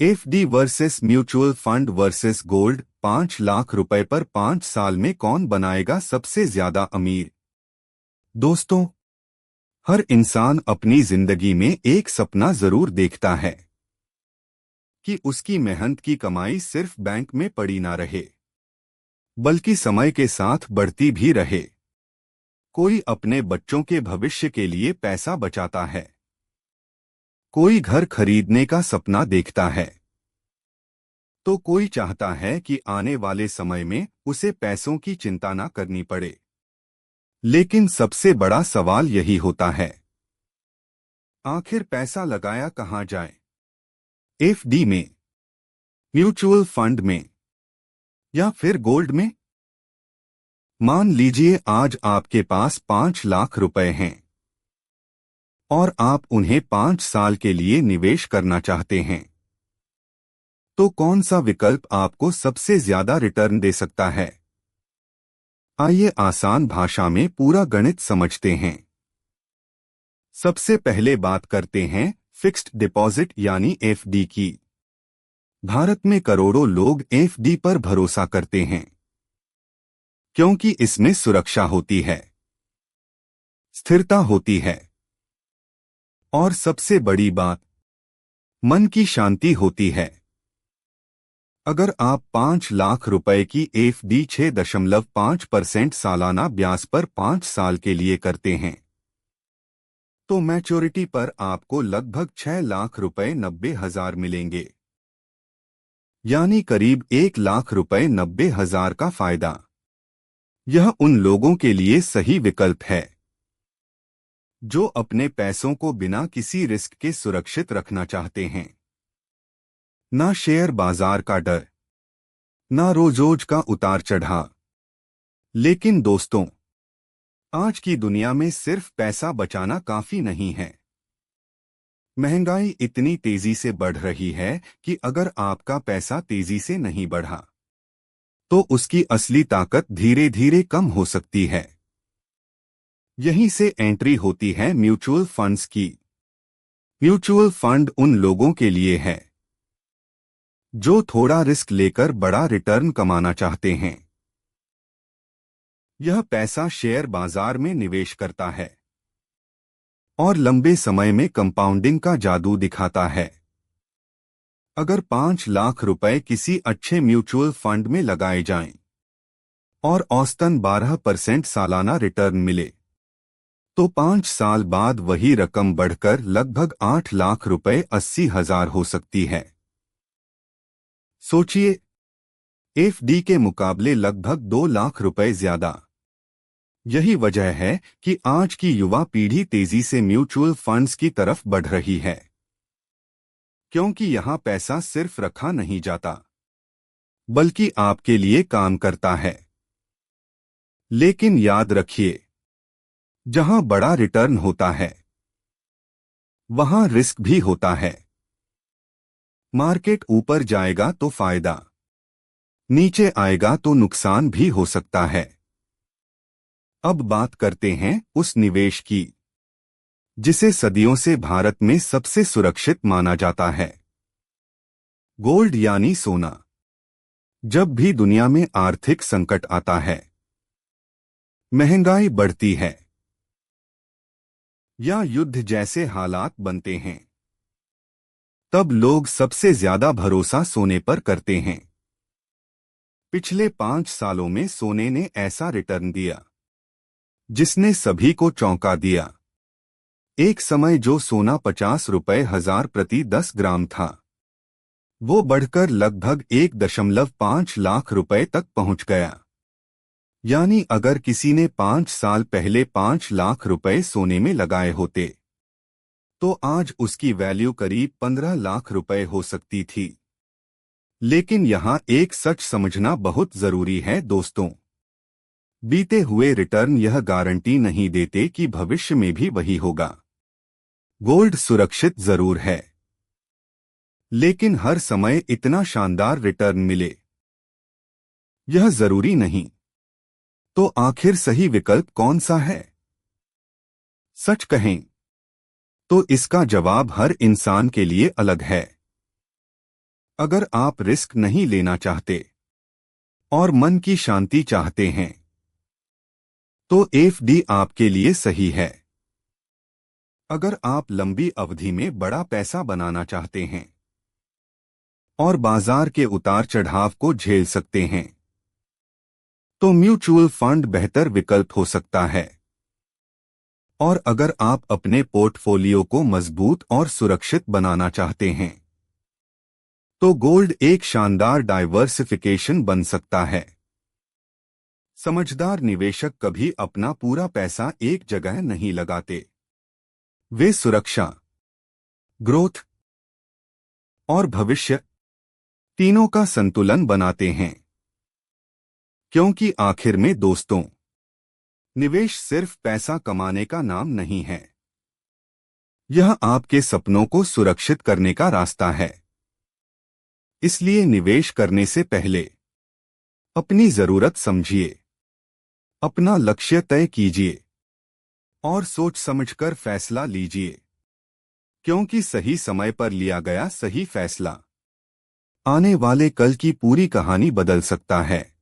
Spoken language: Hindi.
FD versus mutual fund versus gold. 5 lakh रुपए पर 5 साल में कौन बनाएगा सबसे ज्यादा अमीर। दोस्तों, हर इंसान अपनी जिंदगी में एक सपना जरूर देखता है कि उसकी मेहनत की कमाई सिर्फ बैंक में पड़ी ना रहे, बल्कि समय के साथ बढ़ती भी रहे। कोई अपने बच्चों के भविष्य के लिए पैसा बचाता है, कोई घर खरीदने का सपना देखता है, तो कोई चाहता है कि आने वाले समय में उसे पैसों की चिंता ना करनी पड़े। लेकिन सबसे बड़ा सवाल यही होता है, आखिर पैसा लगाया कहाँ जाए? एफडी में, म्यूचुअल फंड में, या फिर गोल्ड में? मान लीजिए आज आपके पास 5 लाख रुपए हैं और आप उन्हें 5 साल के लिए निवेश करना चाहते हैं, तो कौन सा विकल्प आपको सबसे ज्यादा रिटर्न दे सकता है? आइए आसान भाषा में पूरा गणित समझते हैं। सबसे पहले बात करते हैं फिक्स्ड डिपॉजिट यानी एफडी की। भारत में करोड़ों लोग एफडी पर भरोसा करते हैं क्योंकि इसमें सुरक्षा होती है, स्थिरता होती है और सबसे बड़ी बात, मन की शांति होती है। अगर आप 5 लाख रुपए की एफडी 6.5% सालाना ब्याज पर 5 साल के लिए करते हैं, तो मैच्योरिटी पर आपको लगभग 6 लाख रुपए 90,000 मिलेंगे, यानी करीब 1 लाख रुपए 90,000 का फायदा। यह उन लोगों के लिए सही विकल्प है जो अपने पैसों को बिना किसी रिस्क के सुरक्षित रखना चाहते हैं। ना शेयर बाजार का डर, ना रोज का उतार चढ़ाव। लेकिन दोस्तों, आज की दुनिया में सिर्फ पैसा बचाना काफी नहीं है। महंगाई इतनी तेजी से बढ़ रही है कि अगर आपका पैसा तेजी से नहीं बढ़ा, तो उसकी असली ताकत धीरे धीरे कम हो सकती है। यहीं से एंट्री होती है म्यूचुअल फंड्स की। म्यूचुअल फंड उन लोगों के लिए है जो थोड़ा रिस्क लेकर बड़ा रिटर्न कमाना चाहते हैं। यह पैसा शेयर बाजार में निवेश करता है और लंबे समय में कंपाउंडिंग का जादू दिखाता है। अगर 5 लाख रुपए किसी अच्छे म्यूचुअल फंड में लगाए जाएं और औसतन 12% सालाना रिटर्न मिले, तो 5 साल बाद वही रकम बढ़कर लगभग 8 लाख रुपए 80,000 हो सकती है। सोचिए, एफडी के मुकाबले लगभग 2 लाख रुपए ज्यादा। यही वजह है कि आज की युवा पीढ़ी तेजी से म्यूचुअल फंड्स की तरफ बढ़ रही है, क्योंकि यहां पैसा सिर्फ रखा नहीं जाता, बल्कि आपके लिए काम करता है। लेकिन याद रखिए, जहां बड़ा रिटर्न होता है, वहां रिस्क भी होता है। मार्केट ऊपर जाएगा तो फायदा, नीचे आएगा तो नुकसान भी हो सकता है। अब बात करते हैं उस निवेश की जिसे सदियों से भारत में सबसे सुरक्षित माना जाता है, गोल्ड यानी सोना। जब भी दुनिया में आर्थिक संकट आता है, महंगाई बढ़ती है या युद्ध जैसे हालात बनते हैं, तब लोग सबसे ज्यादा भरोसा सोने पर करते हैं। पिछले 5 सालों में सोने ने ऐसा रिटर्न दिया जिसने सभी को चौंका दिया। एक समय जो सोना 50 रुपए हजार प्रति 10 ग्राम था, वो बढ़कर लगभग 1.5 लाख रुपए तक पहुंच गया। यानी अगर किसी ने 5 साल पहले 5 लाख रुपए सोने में लगाए होते, तो आज उसकी वैल्यू करीब 15 लाख रुपए हो सकती थी। लेकिन यहां एक सच समझना बहुत जरूरी है दोस्तों, बीते हुए रिटर्न यह गारंटी नहीं देते कि भविष्य में भी वही होगा। गोल्ड सुरक्षित जरूर है, लेकिन हर समय इतना शानदार रिटर्न मिले, यह जरूरी नहीं। तो आखिर सही विकल्प कौन सा है? सच कहें तो इसका जवाब हर इंसान के लिए अलग है। अगर आप रिस्क नहीं लेना चाहते और मन की शांति चाहते हैं तो एफडी आपके लिए सही है। अगर आप लंबी अवधि में बड़ा पैसा बनाना चाहते हैं और बाजार के उतार चढ़ाव को झेल सकते हैं तो म्यूचुअल फंड बेहतर विकल्प हो सकता है। और अगर आप अपने पोर्टफोलियो को मजबूत और सुरक्षित बनाना चाहते हैं तो गोल्ड एक शानदार डाइवर्सिफिकेशन बन सकता है। समझदार निवेशक कभी अपना पूरा पैसा एक जगह नहीं लगाते। वे सुरक्षा, ग्रोथ और भविष्य तीनों का संतुलन बनाते हैं। क्योंकि आखिर में दोस्तों, निवेश सिर्फ पैसा कमाने का नाम नहीं है, यह आपके सपनों को सुरक्षित करने का रास्ता है। इसलिए निवेश करने से पहले अपनी जरूरत समझिए, अपना लक्ष्य तय कीजिए और सोच समझकर फैसला लीजिए। क्योंकि सही समय पर लिया गया सही फैसला आने वाले कल की पूरी कहानी बदल सकता है।